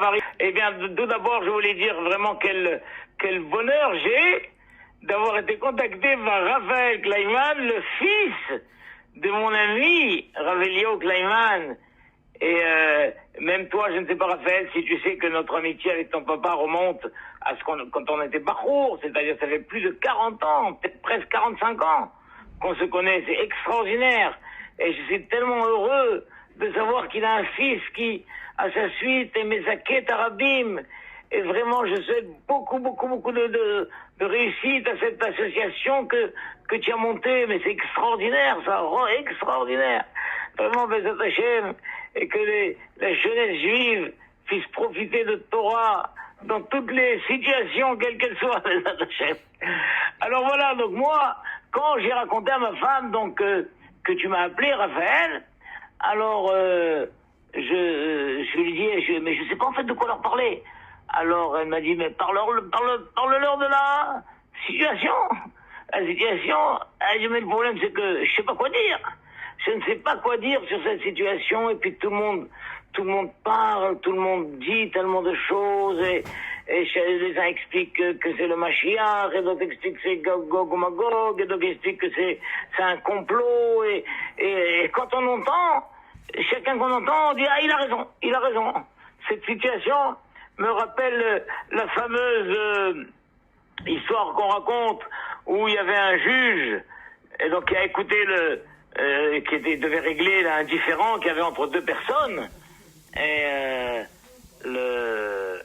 mari. Eh bien, tout d'abord, je voulais dire vraiment quel bonheur j'ai d'avoir été contacté par Raphaël Kleiman, le fils de mon ami Ravelio Kleiman. Et même toi, je ne sais pas, Raphaël, si tu sais que notre amitié avec ton papa remonte à quand on était parcours, c'est-à-dire ça fait plus de 40 ans, peut-être presque 45 ans qu'on se connaît, c'est extraordinaire. Et je suis tellement heureux de savoir qu'il a un fils qui, à sa suite, est Mezaket Arabim. Et vraiment, je souhaite beaucoup de réussite à cette association que tu as montée. Mais c'est extraordinaire, ça, extraordinaire. Vraiment, Bezat Hashem, et que la jeunesse juive puisse profiter de Torah dans toutes les situations, quelles qu'elles soient, Bezat Hashem. Alors voilà, donc moi, quand j'ai raconté à ma femme donc que tu m'as appelé, Raphaël, alors je lui dis, mais je sais pas en fait de quoi leur parler. Alors elle m'a dit, mais parle-leur de la situation. La situation, elle dit, mais le problème c'est que je sais pas quoi dire. Je ne sais pas quoi dire sur cette situation, et puis tout le monde parle, tout le monde dit tellement de choses, et les uns expliquent que c'est le Mashiach, et d'autres expliquent que c'est Gog ou Magog, et d'autres expliquent que c'est un complot, et quand on entend, chacun qu'on entend, on dit, ah, il a raison. Cette situation me rappelle la fameuse histoire qu'on raconte où il y avait un juge, et donc qui a écouté devait régler un différend qu'il y avait entre deux personnes, et le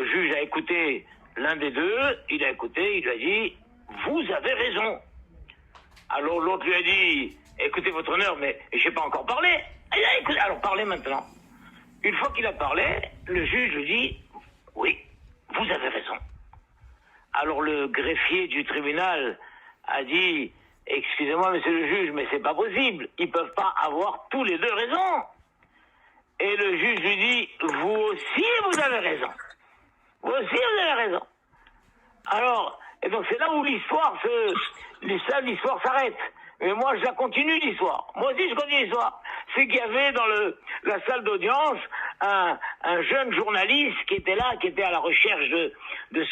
juge a écouté l'un des deux, il a écouté, il lui a dit, vous avez raison. Alors l'autre lui a dit, écoutez votre honneur, mais je n'ai pas encore parlé. Il a écouté, alors parlez maintenant. Une fois qu'il a parlé, le juge lui dit, oui, vous avez raison. Alors le greffier du tribunal a dit, excusez-moi monsieur le juge, mais c'est pas possible, ils peuvent pas avoir tous les deux raison. Et le juge lui dit, vous aussi vous avez raison. Vous aussi vous avez raison. Alors, et donc c'est là où l'histoire s'arrête. Mais moi, je la continue l'histoire. Moi aussi, je continue l'histoire. C'est qu'il y avait dans la salle d'audience un jeune journaliste qui était là, qui était à la recherche de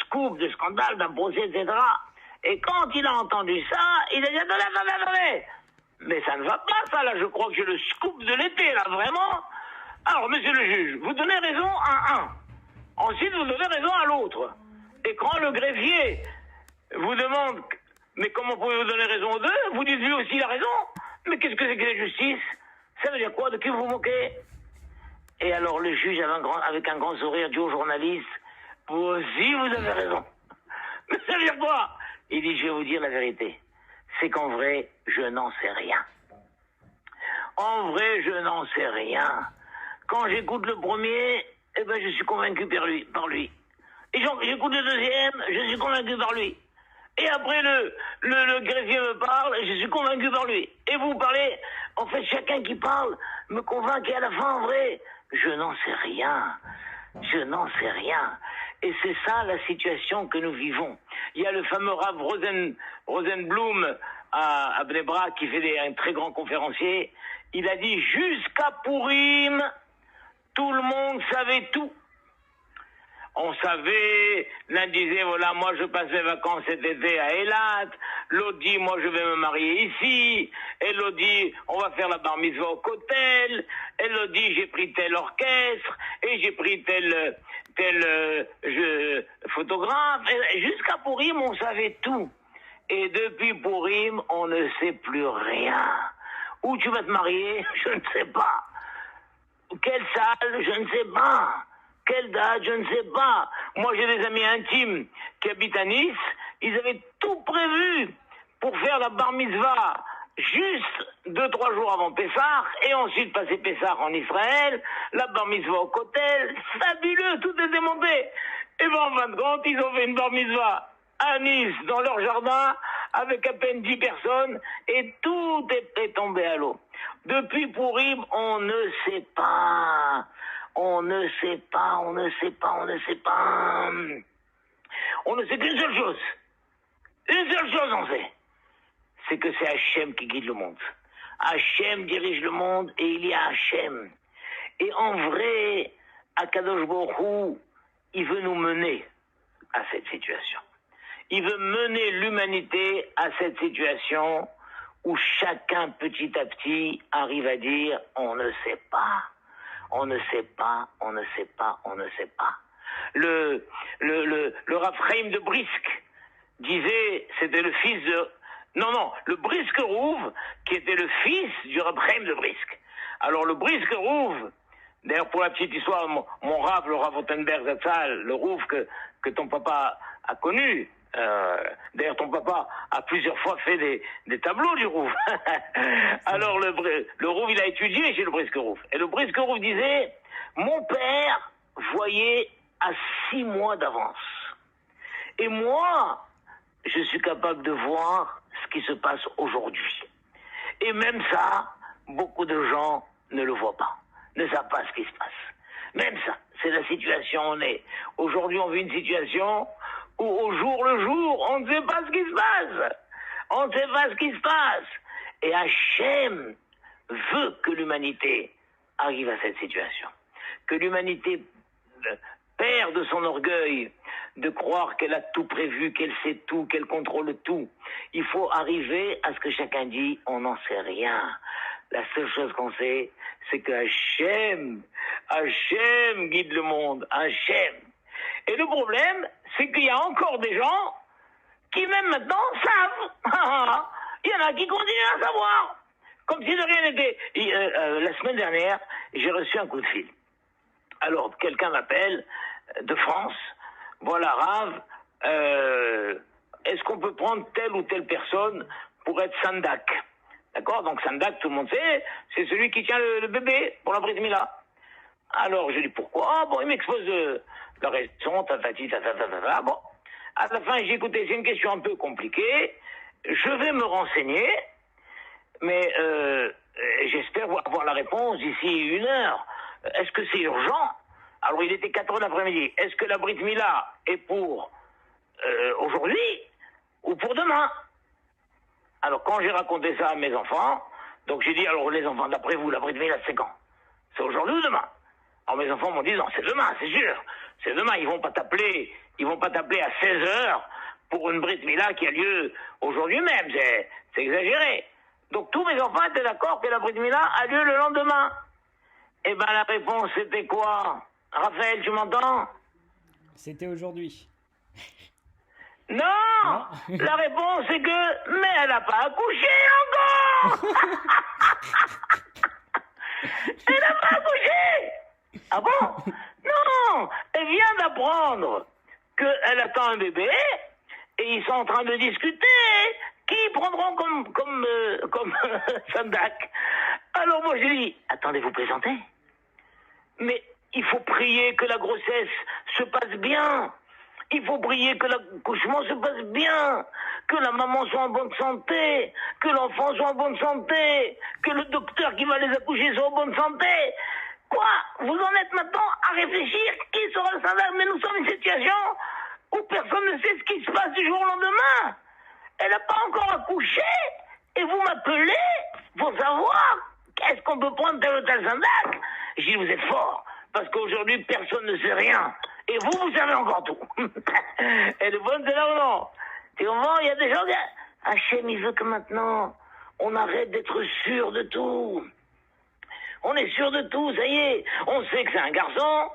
scoop, de scandale, d'un procès, etc. Et quand il a entendu ça, il a dit, attendez. Mais ça ne va pas, ça, là. Je crois que j'ai le scoop de l'été, là, vraiment. Alors, monsieur le juge, vous donnez raison à un. Ensuite, vous donnez raison à l'autre. Et quand le greffier vous demande, mais comment pouvez-vous donner raison aux deux? Vous dites lui aussi il a raison. Mais qu'est-ce que c'est que la justice? Ça veut dire quoi? De qui vous vous moquez? Et alors le juge, avec un grand sourire, dit au journaliste, vous aussi vous avez raison. Mais ça veut dire quoi? Il dit, je vais vous dire la vérité. C'est qu'en vrai, je n'en sais rien. En vrai, je n'en sais rien. Quand j'écoute le premier, eh ben, je suis convaincu par lui. Et j'écoute le deuxième, je suis convaincu par lui. Et après, le greffier me parle, je suis convaincu par lui. Et vous parlez, en fait, chacun qui parle me convainc, et à la fin, en vrai, je n'en sais rien. Je n'en sais rien. Et c'est ça la situation que nous vivons. Il y a le fameux Rav Rosenblum à Bnei Brak, qui fait un très grand conférencier. Il a dit, jusqu'à Purim, tout le monde savait tout. On savait, l'un disait, voilà, moi je passe mes vacances cet été à Eilat, l'autre dit, moi je vais me marier ici, et l'autre dit, on va faire la bar mitzvah au Kotel, et l'autre dit, j'ai pris tel orchestre, et j'ai pris tel photographe, et jusqu'à Purim, on savait tout. Et depuis Purim, on ne sait plus rien. Où tu vas te marier? Je ne sais pas. Quelle salle? Je ne sais pas. Quelle date? Je ne sais pas. Moi, j'ai des amis intimes qui habitent à Nice. Ils avaient tout prévu pour faire la bar mitzvah juste 2-3 jours avant Pessah, et ensuite passer Pessah en Israël, la bar mitzvah au Kotel. Fabuleux, tout était monté. Et ben, en fin de compte, ils ont fait une bar mitzvah à Nice, dans leur jardin, avec à peine 10 personnes, et tout est tombé à l'eau. Depuis Purim, on ne sait pas. On ne sait pas. On ne sait qu'une seule chose. Une seule chose on sait. C'est que c'est Hachem qui guide le monde. Hachem dirige le monde et il y a Hachem. Et en vrai, Akadosh Baruch Hu, il veut nous mener à cette situation. Il veut mener l'humanité à cette situation où chacun petit à petit arrive à dire on ne sait pas, on ne sait pas, on ne sait pas, on ne sait pas. Le Rav Chaim de Brisk disait, c'était le fils de... Non, le Brisk Rouv, qui était le fils du Rav Chaim de Brisk. Alors le Brisk Rouv, d'ailleurs pour la petite histoire, mon Rav, le Rav Ottenberg Zatzal, le Rouv que ton papa a connu, d'ailleurs ton papa a plusieurs fois fait des tableaux du Rouv. Alors le Rouv, il a étudié chez le Brisk Rouv. Et le Brisk Rouv disait, mon père voyait à 6 mois d'avance. Et moi, je suis capable de voir ce qui se passe aujourd'hui. Et même ça, beaucoup de gens ne le voient pas, ne savent pas ce qui se passe. Même ça, c'est la situation où on est. Aujourd'hui, on vit une situation où au jour le jour, on ne sait pas ce qui se passe. On ne sait pas ce qui se passe. Et Hachem veut que l'humanité arrive à cette situation. Que l'humanité perd de son orgueil de croire qu'elle a tout prévu, qu'elle sait tout, qu'elle contrôle tout. Il faut arriver à ce que chacun dit, on n'en sait rien. La seule chose qu'on sait, c'est que Hachem guide le monde, Hachem. Et le problème, c'est qu'il y a encore des gens qui même maintenant savent. Il y en a qui continuent à savoir. Comme si de rien n'était. La semaine dernière, j'ai reçu un coup de fil. Alors, quelqu'un m'appelle de France. Voilà, Rav, est-ce qu'on peut prendre telle ou telle personne pour être Sandak? D'accord? Donc Sandak, tout le monde sait, c'est celui qui tient le bébé pour la Brit Mila. Alors, je dis pourquoi? Bon, il m'expose la raison, tatati. Bon, à la fin, j'ai écouté, c'est une question un peu compliquée. Je vais me renseigner, mais j'espère avoir la réponse d'ici 1 heure. Est-ce que c'est urgent? Alors, il était 4 heures l'après-midi. Est-ce que la Brit Mila est pour aujourd'hui ou pour demain? Alors, quand j'ai raconté ça à mes enfants, donc j'ai dit, alors les enfants, d'après vous, la Brit Mila, c'est quand? C'est aujourd'hui ou demain? Alors mes enfants m'ont dit, non, c'est demain, c'est sûr. C'est demain, ils vont pas t'appeler à 16 heures pour une Brit Mila qui a lieu aujourd'hui même. C'est exagéré. Donc tous mes enfants étaient d'accord que la Brit Mila a lieu le lendemain. Eh ben la réponse c'était quoi? Raphaël, tu m'entends? C'était aujourd'hui. Non, la réponse c'est que, mais elle n'a pas accouché encore. Elle n'a pas accouché. Ah bon? Non, elle vient d'apprendre qu'elle attend un bébé et ils sont en train de discuter qui prendront comme Sandak. Alors moi j'ai dit, attendez, vous plaisantez? Mais il faut prier que la grossesse se passe bien. Il faut prier que l'accouchement se passe bien, que la maman soit en bonne santé, que l'enfant soit en bonne santé, que le docteur qui va les accoucher soit en bonne santé. Quoi? Vous en êtes maintenant à réfléchir qui sera le Sandak? Mais nous sommes dans une situation où personne ne sait ce qui se passe du jour au lendemain. Elle n'a pas encore accouché et vous m'appelez pour savoir est-ce qu'on peut prendre tel ou tel Sandak? J'ai dit, vous êtes fort, parce qu'aujourd'hui personne ne sait rien. Et vous savez encore tout. Et le bon, c'est là ou non? Tu comprends? Il y a des gens qui... Hachem, il veut que maintenant, on arrête d'être sûr de tout. On est sûr de tout, ça y est. On sait que c'est un garçon,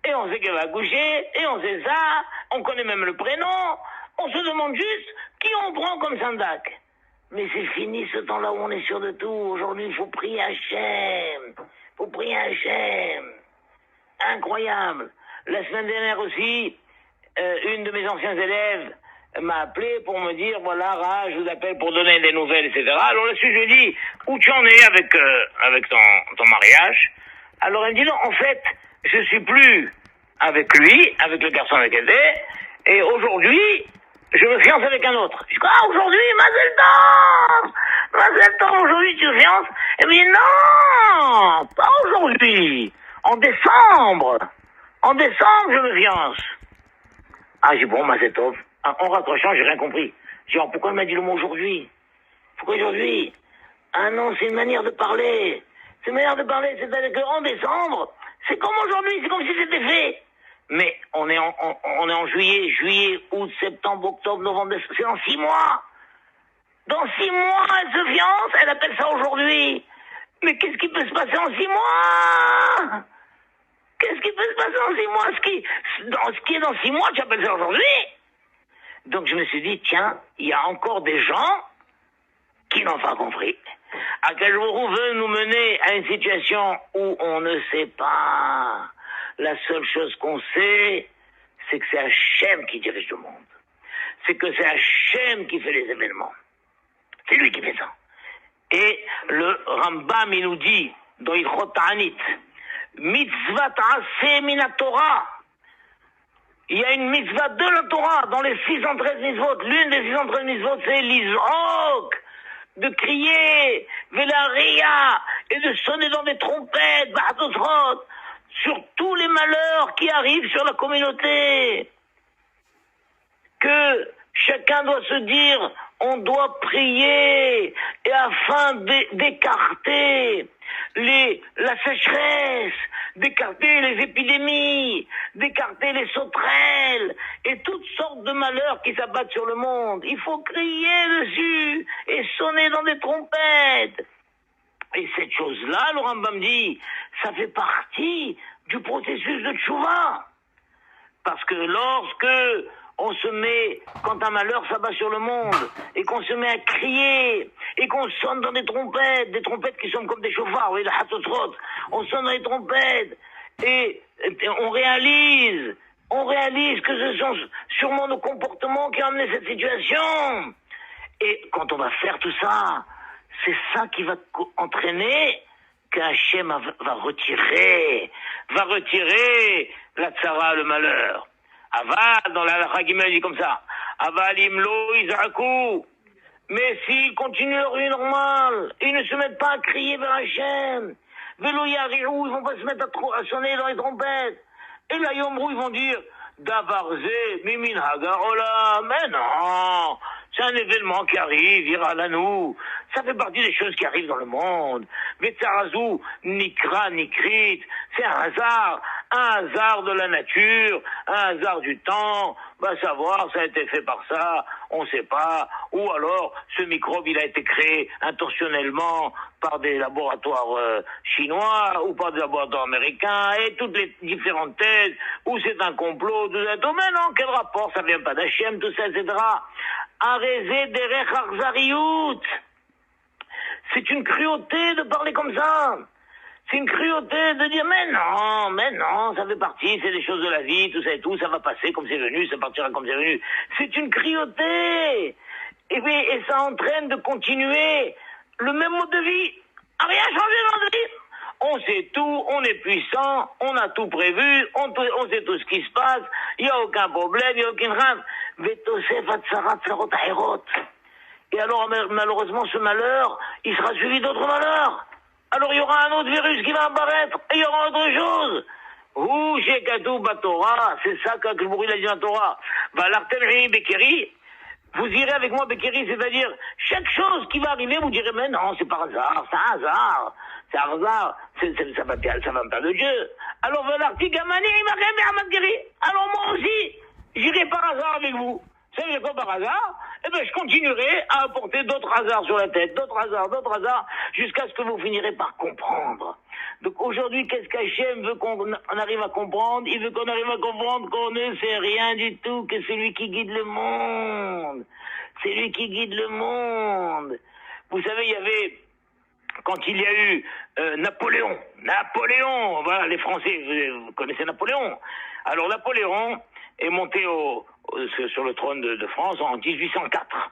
et on sait qu'elle va accoucher, et on sait ça, on connaît même le prénom. On se demande juste qui on prend comme Sandak. Mais c'est fini ce temps-là où on est sûr de tout. Aujourd'hui, il faut prier Hachem. Il faut prier Hachem. Incroyable. La semaine dernière aussi, une de mes anciens élèves m'a appelé pour me dire, voilà, Ra, je vous appelle pour donner des nouvelles, etc. Alors là-dessus, je lui ai dit, où tu en es avec ton mariage? Alors elle me dit, non, en fait, je suis plus avec lui, avec le garçon avec elle était, et aujourd'hui, je me fiance avec un autre. Je dis, ah, aujourd'hui, Mazel Tov, aujourd'hui tu te fiances? Elle me dit, non, pas aujourd'hui, en décembre. En décembre, je me fiance. Ah, j'ai dit, bon, Mazel Tov. En raccrochant, j'ai rien compris. J'ai dit, pourquoi elle m'a dit le mot aujourd'hui? Pourquoi aujourd'hui? Ah non, c'est une manière de parler. C'est une manière de parler, c'est-à-dire qu'en décembre, C'est comme aujourd'hui, c'est comme si c'était fait. Mais on est en juillet, août, septembre, octobre, novembre, décembre, c'est dans 6 mois. Dans 6 mois, elle se fiance, elle appelle ça aujourd'hui. Mais qu'est-ce qui peut se passer en 6 mois? Qu'est-ce qui peut se passer en 6 mois? Ce qui est dans 6 mois, tu appelles ça aujourd'hui? Donc je me suis dit, tiens, il y a encore des gens qui n'ont pas compris. Akadosh veut nous mener à une situation où on ne sait pas. La seule chose qu'on sait, c'est que c'est Hachem qui dirige le monde. C'est que c'est Hachem qui fait les événements. C'est lui qui fait ça. Et le Rambam, il nous dit, dans Ilchot Ta'anit, mitzvah ta'aseh min Torah. Il y a une mitzvah de la Torah dans les 613 mitzvot. L'une des 613 mitzvot, c'est l'izrok, de crier, velaria, et de sonner dans des trompettes, ba'atosrot, sur tous les malheurs qui arrivent sur la communauté. Que chacun doit se dire, on doit prier, et afin d'écarter la sécheresse, d'écarter les épidémies, d'écarter les sauterelles, et toutes sortes de malheurs qui s'abattent sur le monde. Il faut crier dessus, et sonner dans des trompettes. Et cette chose-là, le Rambam dit, ça fait partie du processus de tchouva. Parce que lorsque on se met, quand un malheur s'abat sur le monde, et qu'on se met à crier, et qu'on sonne dans des trompettes qui sonnent comme des chauffards, vous voyez, la hatosrot, on sonne dans les trompettes, et on réalise que ce sont sûrement nos comportements qui ont amené cette situation. Et quand on va faire tout ça, c'est ça qui va entraîner qu'Hachem va retirer la tzara, le malheur. Aval, dans la halakha Gimel, dit comme ça. Aval imlo izaku. Mais s'ils continuent leur vie normale, ils ne se mettent pas à crier vers Hachem. Velo yariou, ils vont pas se mettre à sonner dans les trompettes. Et là, Yomrou, ils vont dire, Davarze, mimin hagarola. Mais non, c'est un événement qui arrive, Iralanou. Ça fait partie des choses qui arrivent dans le monde. Vetsarazou, nikra, nikrit. C'est un hasard de la nature, un hasard du temps. Va savoir, ça a été fait par ça, on sait pas. Ou alors, ce microbe, il a été créé intentionnellement par des laboratoires chinois ou par des laboratoires américains, et toutes les différentes thèses, ou c'est un complot, tout ça, tout. Mais non, quel rapport, ça vient pas d'Hachem, tout ça, etc. Arezé derech arzariout. C'est une cruauté de parler comme ça. C'est une cruauté de dire, mais non, ça fait partie, c'est des choses de la vie, tout ça et tout, ça va passer comme c'est venu, ça partira comme c'est venu. C'est une cruauté. Et ça entraîne de continuer le même mode de vie. A rien changé dans notre vie. On sait tout, on est puissant, on a tout prévu, on sait tout ce qui se passe, il n'y a aucun problème, il n'y a aucune rame. Et alors, malheureusement, ce malheur, il sera suivi d'autres malheurs. Alors, il y aura un autre virus qui va apparaître, et il y aura autre chose. Ou, chez Kadou Batora, c'est ça que le bruit a dit dans la Torah. Va l'artenri Bekeri. Vous irez avec moi, Bekeri, c'est-à-dire, chaque chose qui va arriver, vous direz, mais non, c'est par hasard, c'est un hasard. C'est un hasard, ça va me faire de Dieu. Alors, va l'artigamani, alors moi aussi, j'irai par hasard avec vous. Ça n'est pas par hasard, eh ben je continuerai à apporter d'autres hasards sur la tête, d'autres hasards, jusqu'à ce que vous finirez par comprendre. Donc aujourd'hui, qu'est-ce qu'Hachem veut qu'on arrive à comprendre? Il veut qu'on arrive à comprendre qu'on ne sait rien du tout, que c'est lui qui guide le monde. C'est lui qui guide le monde. Vous savez, il y avait, quand il y a eu Napoléon, voilà, les Français, vous connaissez Napoléon. Alors Napoléon est monté sur le trône de France en 1804.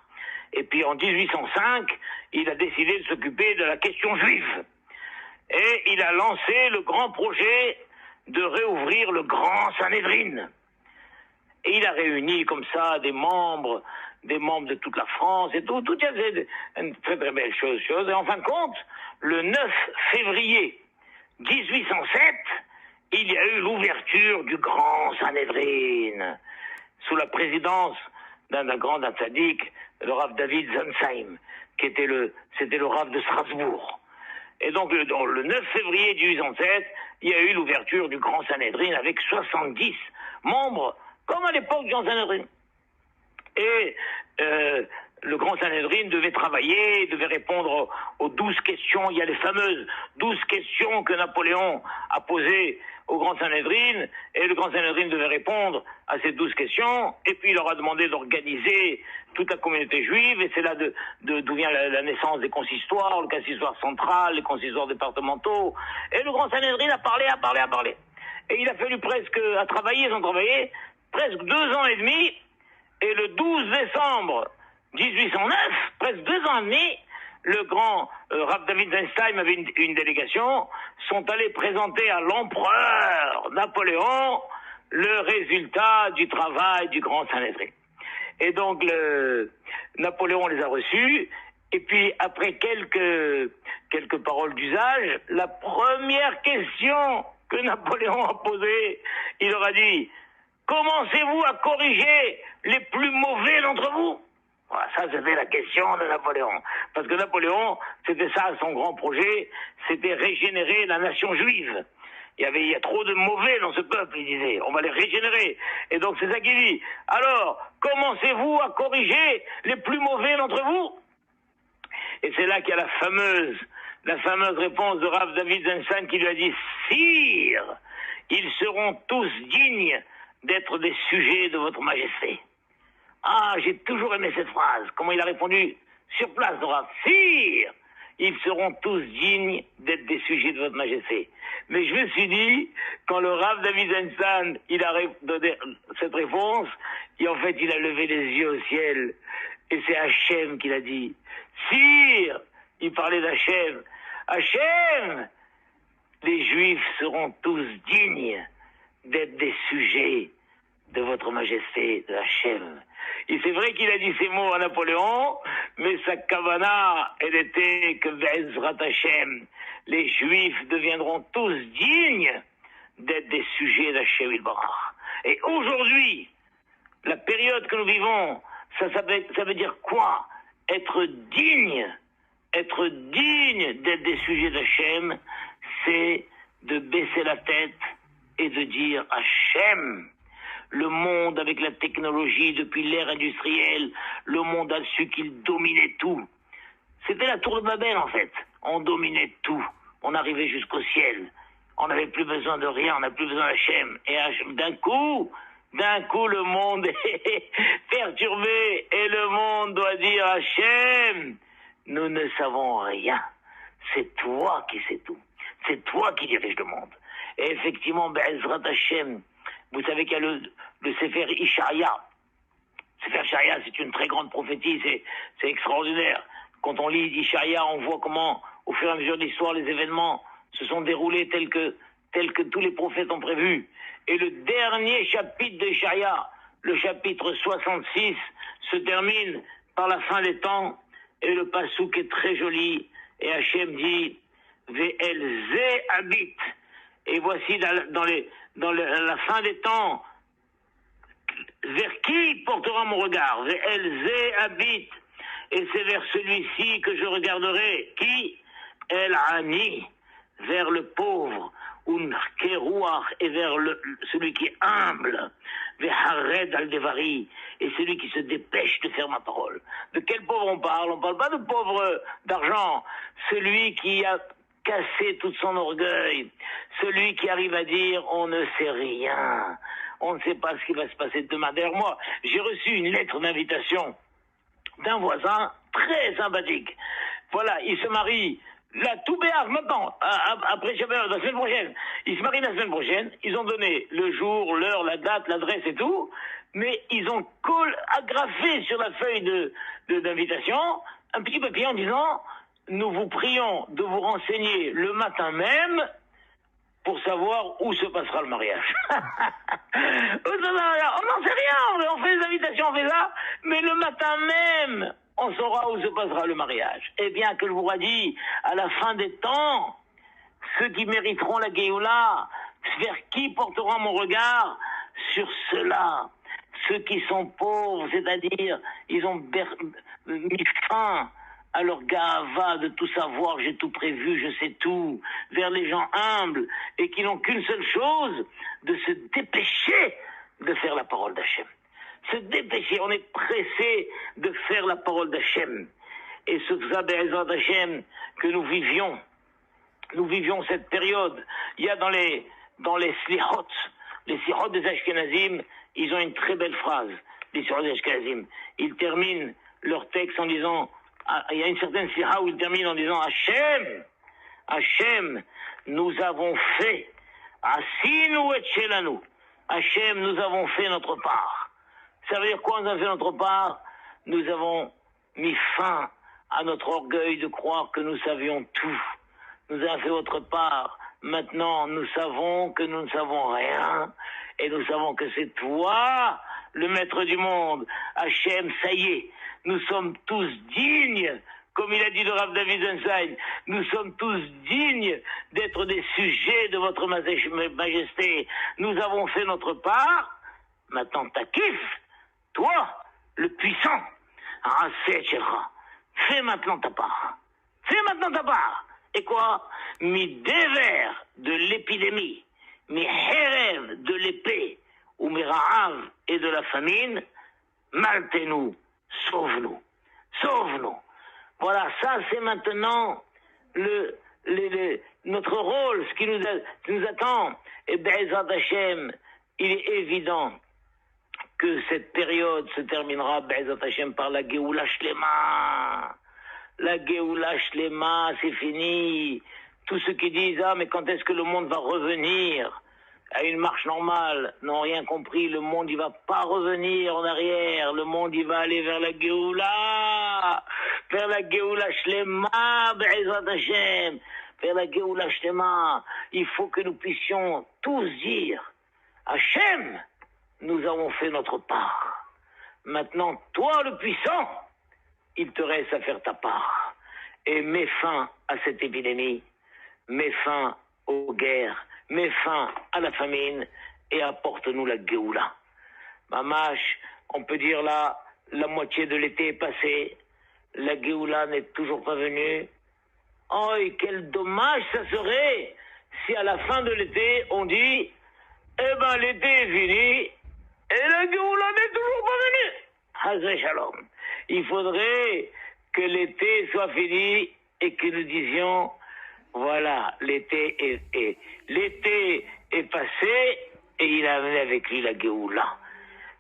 Et puis en 1805, il a décidé de s'occuper de la question juive. Et il a lancé le grand projet de réouvrir le grand Sanhédrin. Et il a réuni comme ça des membres de toute la France et tout il y avait une très très belle chose. Et en fin de compte, le 9 février 1807, il y a eu l'ouverture du grand Sanhédrin, sous la présidence d'un tzaddik, le Rav David Zonsheim, c'était le Rav de Strasbourg. Et donc, le 9 février 1807, il y a eu l'ouverture du Grand Sanhédrin avec 70 membres, comme à l'époque du Grand Sanhédrin. Et le Grand Sanhédrin devait travailler, devait répondre aux 12 questions. Il y a les fameuses 12 questions que Napoléon a posées au Grand Sanhédrin, et le Grand Sanhédrin devait répondre à ces 12 questions, et puis il leur a demandé d'organiser toute la communauté juive, et c'est là d'où vient la naissance des consistoires, le consistoire central, les consistoires départementaux, et le Grand Sanhédrin a parlé. Et il a fallu ils ont travaillé presque 2 ans et demi, et le 12 décembre 1809, presque 2 ans et demi, le grand Rav David Weinstein avait une délégation, sont allés présenter à l'empereur Napoléon le résultat du travail du Grand Sanhédrin. Et donc Napoléon les a reçus, et puis après quelques paroles d'usage, la première question que Napoléon a posée, il leur a dit: commencez-vous à corriger les plus mauvais d'entre vous? Voilà, ça c'était la question de Napoléon. Parce que Napoléon, c'était ça son grand projet, c'était régénérer la nation juive. Il y a trop de mauvais dans ce peuple, il disait, on va les régénérer. Et donc c'est ça qu'il dit. Alors, commencez-vous à corriger les plus mauvais d'entre vous? Et c'est là qu'il y a la fameuse réponse de Rav David Weinstein qui lui a dit: Sire, ils seront tous dignes d'être des sujets de votre majesté. Ah, j'ai toujours aimé cette phrase. Comment il a répondu sur place, le Rav: Sire, ils seront tous dignes d'être des sujets de votre majesté. Mais je me suis dit, quand le Rav David Weinstein, il a donné cette réponse, et en fait, il a levé les yeux au ciel, et c'est Hachem qui l'a dit. Sire, il parlait d'Hachem. Hachem, les Juifs seront tous dignes d'être des sujets de votre majesté, de Hachem. Et c'est vrai qu'il a dit ces mots à Napoléon, mais sa kavana, elle était que Be'ezrat Hachem, les Juifs deviendront tous dignes d'être des sujets d'Hachem Ilbarach. Et aujourd'hui, la période que nous vivons, ça veut dire quoi? Être digne d'être des sujets d'Hachem, c'est de baisser la tête et de dire: Hachem. Le monde, avec la technologie, depuis l'ère industrielle, le monde a su qu'il dominait tout. C'était la tour de Babel, en fait. On dominait tout. On arrivait jusqu'au ciel. On n'avait plus besoin de rien, on n'a plus besoin d'Hachem. Et d'un coup, le monde est perturbé, et le monde doit dire: Hachem, nous ne savons rien. C'est toi qui sais tout. C'est toi qui dirige le monde. Et effectivement, Be'ezrat Hachem, vous savez qu'il y a le Sefer Ishaïa. Sefer Ishaïa, c'est une très grande prophétie, c'est extraordinaire. Quand on lit Ishaïa, on voit comment, au fur et à mesure de l'histoire, les événements se sont déroulés tels que tous les prophètes ont prévu. Et le dernier chapitre de Ishaïa, le chapitre 66, se termine par la fin des temps, et le passouk est très joli, et Hachem dit: Ve'el ze habite. Et voici dans la fin des temps, vers qui portera mon regard? Ve'el ze habite. Et c'est vers celui-ci que je regarderai. Qui? El Ani, vers le pauvre. Un kerouach, et vers celui qui est humble. Ve'hared al devari, et celui qui se dépêche de faire ma parole. De quel pauvre on parle? On parle pas de pauvre d'argent. Celui qui a cassé tout son orgueil. Celui qui arrive à dire: on ne sait rien. On ne sait pas ce qui va se passer demain. D'ailleurs, moi, j'ai reçu une lettre d'invitation d'un voisin très sympathique. Voilà, il se marie là, tout béard, maintenant, après Shabbat, la semaine prochaine. Il se marie la semaine prochaine. Ils ont donné le jour, l'heure, la date, l'adresse et tout, mais ils ont agrafé sur la feuille d'invitation un petit papier en disant: nous vous prions de vous renseigner le matin même pour savoir où se passera le mariage. On n'en sait rien, on fait des invitations, on fait ça, mais le matin même, on saura où se passera le mariage. Eh bien, que je vous dit, à la fin des temps, ceux qui mériteront la Géoula, vers qui portera mon regard? Sur ceux-là, ceux qui sont pauvres, c'est-à-dire, ils ont mis fin Alors Gava de tout savoir, j'ai tout prévu, je sais tout, vers les gens humbles et qui n'ont qu'une seule chose, de se dépêcher de faire la parole d'Hachem. Se dépêcher, on est pressé de faire la parole d'Hachem. Et ce Be'ezrat Hachem que nous vivions cette période. Il y a dans les slihot des Ashkenazim, ils ont une très belle phrase, les slihot des Ashkenazim. Ils terminent leur texte en disant, il y a une certaine sliha où ils terminent en disant, Hachem, nous avons fait, Asinu et Shelanu. Hachem, nous avons fait notre part. Ça veut dire quoi, nous avons fait notre part? Nous avons mis fin à notre orgueil de croire que nous savions tout. Nous avons fait notre part. Maintenant, nous savons que nous ne savons rien. Et nous savons que c'est toi, le maître du monde. Hachem, ça y est. Nous sommes tous dignes, comme il a dit le Rav David Einstein. Nous sommes tous dignes d'être des sujets de votre majesté. Nous avons fait notre part. Maintenant, Takif, toi, le puissant, fais maintenant ta part. Fais maintenant ta part. Et quoi? Mi déver de l'épidémie, mi herev de l'épée, ou mi ra'av et de la famine, maltez-nous, sauve-nous, sauve-nous. Voilà, ça c'est maintenant notre rôle, ce qui nous attend. Et Be'ezrat Hashem, il est évident que cette période se terminera, Be'ezrat Hashem, par la Geoula Shlema. La Geoula Shlema, c'est fini. Tous ceux qui disent, mais quand est-ce que le monde va revenir à une marche normale, n'ont rien compris. Le monde, il va pas revenir en arrière. Le monde, il va aller vers la Geoula. Vers la Geoula Shlema, Be'ezrat Hashem. Vers la Geoula Shlema. Il faut que nous puissions tous dire, Hashem, nous avons fait notre part. Maintenant, toi, le puissant, il te reste à faire ta part. Et mets fin à cette épidémie, mets fin aux guerres, mets fin à la famine et apporte-nous la Géoula. Mamash, on peut dire là, la moitié de l'été est passée, la Géoula n'est toujours pas venue. Oh, et quel dommage ça serait si à la fin de l'été, on dit, l'été est fini et la Géoula n'est toujours pas venue. Hazé Shalom. Il faudrait que l'été soit fini et que nous disions, voilà, l'été est passé et il a amené avec lui la Géoula.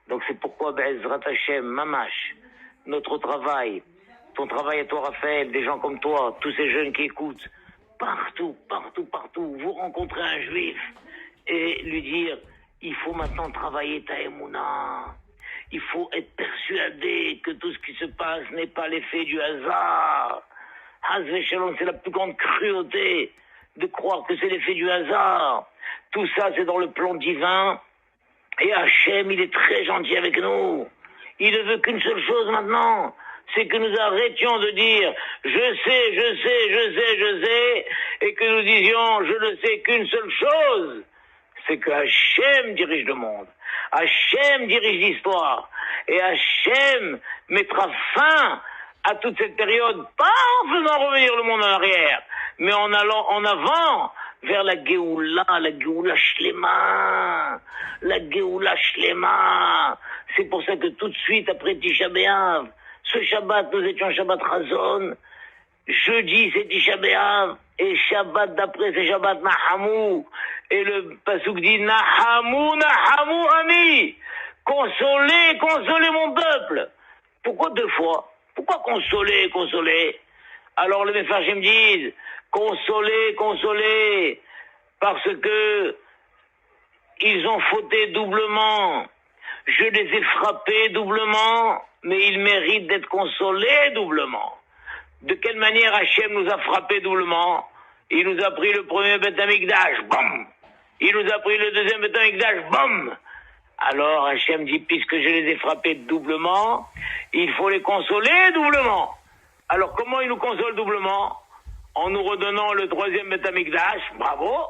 Donc c'est pourquoi Be'ezrat Hashem, Mamash, notre travail, ton travail à toi Raphaël, des gens comme toi, tous ces jeunes qui écoutent, partout, vous rencontrez un juif et lui dire, il faut maintenant travailler ta Emouna. Il faut être persuadé que tout ce qui se passe n'est pas l'effet du hasard. Hazvé Shalom, c'est la plus grande cruauté de croire que c'est l'effet du hasard. Tout ça, c'est dans le plan divin. Et Hachem, il est très gentil avec nous. Il ne veut qu'une seule chose maintenant, c'est que nous arrêtions de dire « je sais » et que nous disions « je ne sais qu'une seule chose », c'est que Hachem dirige le monde. Hachem dirige l'histoire. Et Hachem mettra fin à toute cette période, pas en faisant revenir le monde en arrière, mais en allant en avant vers la Géoula Shlema. La Géoula Shlema. C'est pour ça que tout de suite, après Tisha B'Av, ce Shabbat, nous étions Shabbat Chazon. Jeudi, c'est Tisha B'Av. Et Shabbat d'après, c'est Shabbat Nahamou. Et le Pasuk dit Nahamou Ami. Consolez mon peuple. Pourquoi deux fois? Pourquoi consoler? Alors les Mefarshim me disent consoler, parce que ils ont fauté doublement. Je les ai frappés doublement, mais ils méritent d'être consolés doublement. De quelle manière Hachem nous a frappés doublement? Il nous a pris le premier Beth Amikdash, bam! Il nous a pris le deuxième Beth Amikdash, bam! Alors Hachem dit, puisque je les ai frappés doublement, il faut les consoler doublement. Alors comment il nous console doublement? En nous redonnant le troisième Beth Amikdash, bravo.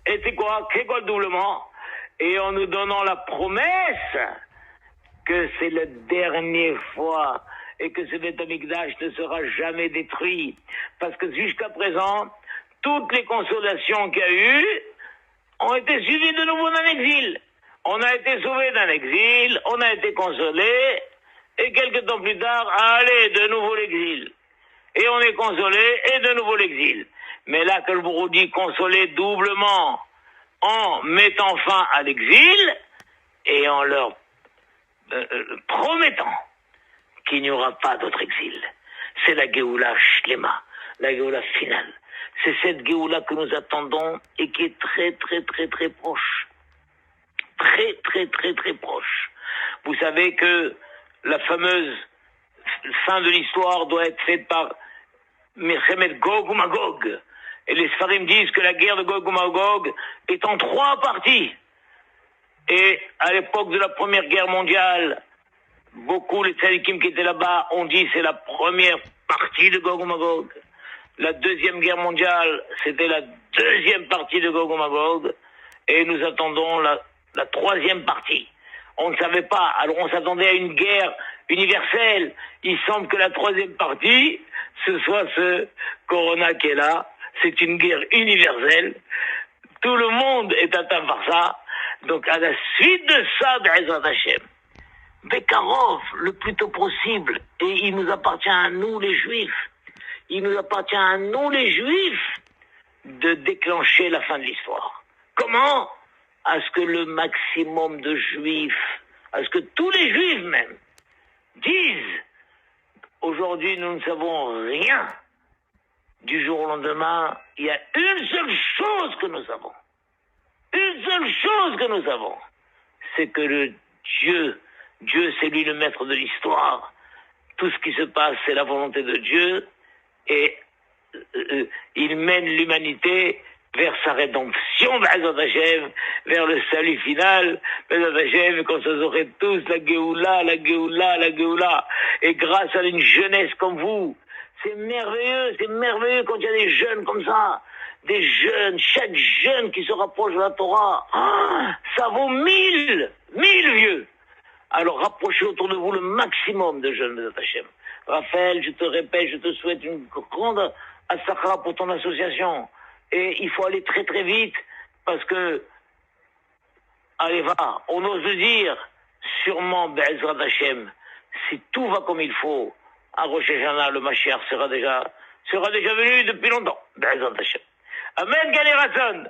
Et c'est quoi le doublement? Et en nous donnant la promesse que c'est la dernière fois et que ce Beth Amikdash ne sera jamais détruit. Parce que jusqu'à présent, toutes les consolations qu'il y a eu ont été suivies de nouveau d'un exil. On a été sauvé d'un exil, on a été consolé, et quelques temps plus tard, allez, de nouveau l'exil. Et on est consolé, et de nouveau l'exil. Mais là, que le bourreau dit consolé doublement, en mettant fin à l'exil, et en leur promettant qu'il n'y aura pas d'autre exil. C'est la Géoula Shlema, la Géoula finale. C'est cette Géoula que nous attendons et qui est très, très, très, très proche. Très, très, très, très proche. Vous savez que la fameuse fin de l'histoire doit être faite par Milchemet Gog ou Magog. Et les Sfarim disent que la guerre de Gog ou Magog est en 3 parties. Et à l'époque de la Première Guerre mondiale, beaucoup les tzadikim qui étaient là-bas ont dit c'est la première partie de Gog ou Magog. La Deuxième Guerre mondiale, c'était la 2e partie de Gog ou Magog. Et nous attendons la 3e partie. On ne savait pas, alors on s'attendait à une guerre universelle. Il semble que la 3e partie, ce soit ce Corona qui est là. C'est une guerre universelle. Tout le monde est atteint par ça. Donc à la suite de ça, Be'ezrat Hashem, Bekarov, le plus tôt possible, et il nous appartient à nous les Juifs, il nous appartient à nous les Juifs de déclencher la fin de l'histoire. Comment ? À ce que le maximum de Juifs, à ce que tous les Juifs même, disent aujourd'hui nous ne savons rien. Du jour au lendemain, il y a une seule chose que nous savons. Une seule chose que nous avons, c'est que le Dieu, c'est lui le maître de l'histoire. Tout ce qui se passe, c'est la volonté de Dieu, et il mène l'humanité vers sa rédemption, vers le salut final, quand ça aurait tous la Géoula, la Géoula, la Géoula. Et grâce à une jeunesse comme vous, c'est merveilleux quand il y a des jeunes comme ça. Des jeunes, chaque jeune qui se rapproche de la Torah, ça vaut 1000 vieux. Alors rapprochez autour de vous le maximum de jeunes de Hashem. Raphaël, je te répète, je te souhaite une grande assakra pour ton association. Et il faut aller très très vite, parce que, allez va, on ose le dire, sûrement, Be'ezrat Hashem, si tout va comme il faut, à Rosh Hashanah, le Mashiach sera déjà venu depuis longtemps, Be'ezrat Hashem. Amen, Galératson.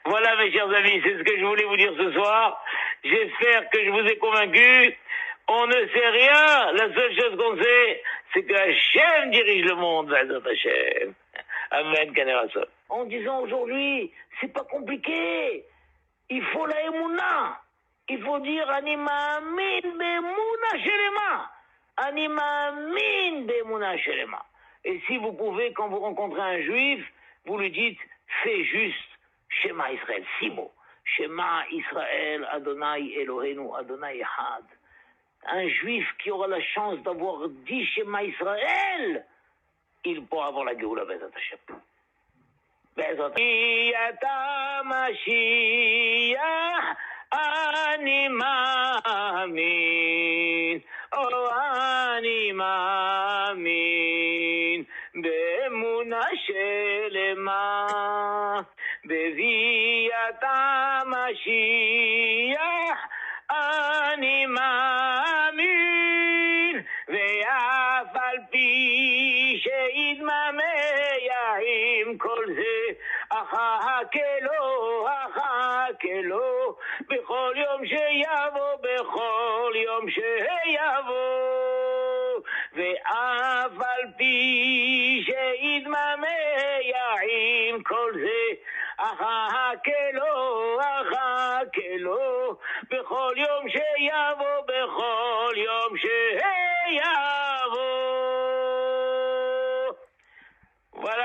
Voilà, mes chers amis, c'est ce que je voulais vous dire ce soir. J'espère que je vous ai convaincu. On ne sait rien. La seule chose qu'on sait, c'est que Hachem dirige le monde, Be'ezrat Hashem. Amen, Galératson. En disant aujourd'hui, c'est pas compliqué. Il faut la émouna. Il faut dire Anima Amin Be'emouna Shelema. Anima Amin Be'emouna Shelema. Et si vous pouvez, quand vous rencontrez un juif, vous lui dites, fais juste Shema Israël, 6 mots. Shema Israël, Adonai Eloheinu, Adonai Echad. Un juif qui aura la chance d'avoir dit Shema Israël, il pourra avoir la Géoula Be'ezrat Hashem. Be'ezrat Hashem. Mashiach, Ani Ma'amin, oh Ani Ma'amin, Be'emunah Shelema, Be'viat HaMashiach, Ani Ma'amin, Ve'af al pi she'idmameh im kol ze, Achakelo, Bechol yom sheyavo, Bechol yom sheyavo, Ve'af al pi she'idmameh im kol ze, Achakelo, Bechol yom sheyavo, Bechol